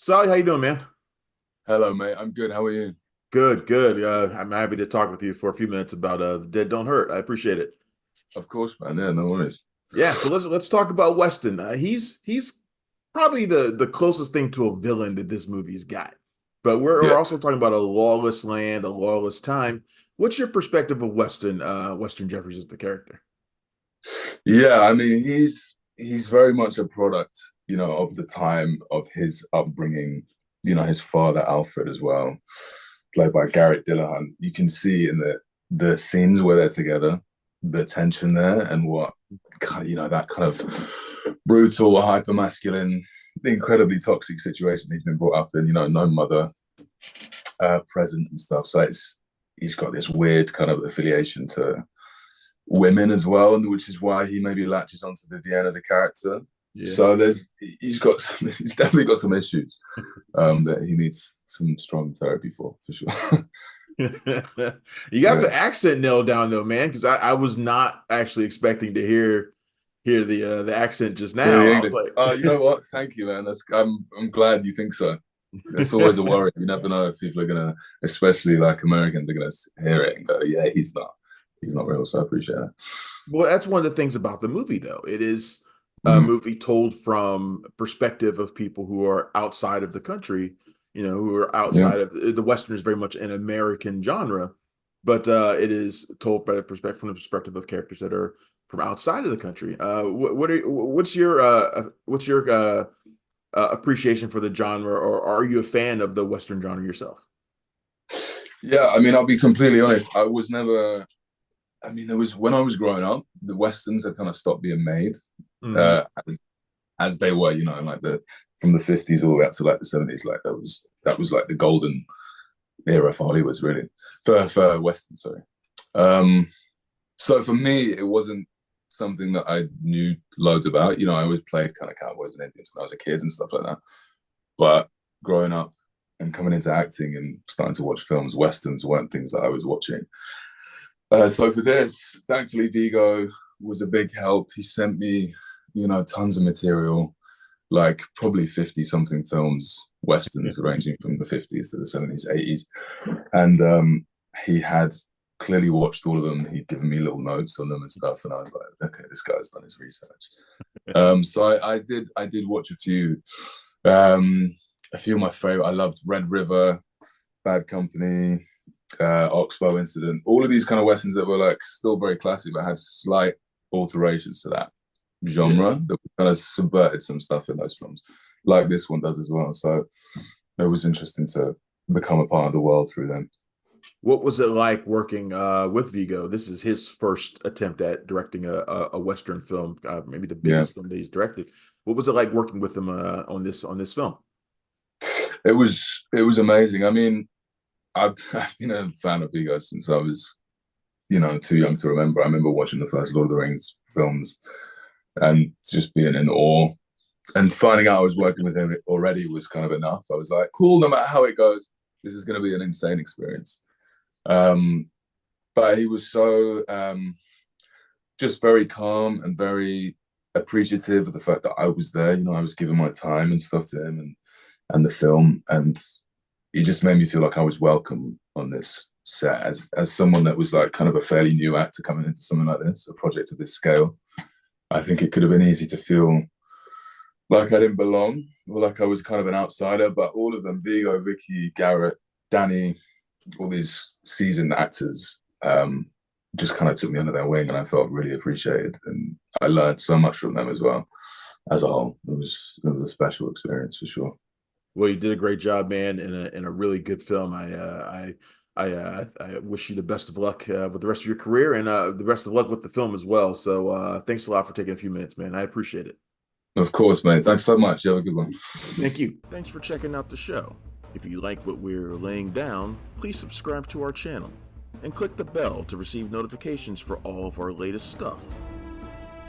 Solly, how you doing, man? Hello, mate. I'm good. How are you? Good, good. I'm happy to talk with you for a few minutes about The Dead Don't Hurt. I appreciate it. Of course, man. Yeah, no worries. Yeah, so let's talk about Weston. He's probably the closest thing to a villain that this movie's got. But we're Yeah, also talking about a lawless land, a lawless time. What's your perspective of Weston Jeffries as the character? yeah. I mean, he's very much a product, of the time of his upbringing. His father Alfred as well, played by Garret Dillahunt. You can see in the scenes where they're together, the tension there, and what kind of, that kind of brutal, hyper masculine, incredibly toxic situation he's been brought up in. No mother present and stuff. So he's got this weird kind of affiliation to women as well, and which is why he maybe latches onto Vivienne as a character. Yeah. So he's definitely got some issues that he needs some strong therapy for sure. You got Yeah. the accent nailed down though, man, because I was not actually expecting to hear the accent just Yeah, now. the I was English. You like, know what? Thank you, man. I'm glad you think so. It's always a worry. You never know if people are gonna, especially like Americans, are gonna hear it and go, "Yeah, he's not real." So I appreciate that. Well, that's one of the things about the movie, though. It is a Mm, movie told from perspective of people who are outside of the country, who are yeah. outside of the Western is very much an American genre, but it is told by the perspective from the perspective of characters that are from outside of the country. What's your appreciation for the genre, or are you a fan of the Western genre yourself? Yeah, I mean, I'll be completely honest. I was never. I mean, there was when I was growing up, the westerns had kind of stopped being made, Hmm. uh, as they were, like the from the 50s all the way up to like the 70s. Like that was like the golden era for Hollywood, really, for western. Sorry. Um, so for me, it wasn't something that I knew loads about. I always played kind of cowboys and Indians when I was a kid and stuff like that. But growing up and coming into acting and starting to watch films, westerns weren't things that I was watching. So for this, thankfully, Vigo was a big help. He sent me, tons of material, like probably 50 something films, westerns ranging from the 50s to the 70s, 80s. And he had clearly watched all of them. He'd given me little notes on them and stuff. And I was like, okay, this guy's done his research. So I did watch a few of my favorite. I loved Red River, Bad Company, Oxbow Incident, all of these kind of westerns that were like still very classic, but had slight alterations to that Yeah. genre that kind of subverted some stuff in those films, like this one does as well. So it was interesting to become a part of the world through them. What was it like working with Vigo? This is his first attempt at directing a Western film, maybe the Yeah, biggest film that he's directed. What was it like working with him on this film? it was amazing. I mean, I've been a fan of Vigo since I was, too young to remember. I remember watching the first Lord of the Rings films and just being in awe. And finding out I was working with him already was kind of enough. I was like, cool, no matter how it goes, this is going to be an insane experience. Um, but he was so just very calm and very appreciative of the fact that I was there. I was giving my time and stuff to him and the film, and it just made me feel like I was welcome on this set as someone that was like kind of a fairly new actor coming into something like this, a project of this scale. I think it could have been easy to feel like I didn't belong or like I was kind of an outsider, but all of them, Vigo, Vicky, Garret, Danny, all these seasoned actors, just kind of took me under their wing and I felt really appreciated. And I learned so much from them as well as a whole. It was a special experience for sure. Well, you did a great job, man, in a really good film. I wish you the best of luck with the rest of your career and the best of luck with the film as well. So thanks a lot for taking a few minutes, man. I appreciate it. Of course, mate. Thanks so much. You have a good one. Thank you. Thanks for checking out the show. If you like what we're laying down, please subscribe to our channel and click the bell to receive notifications for all of our latest stuff.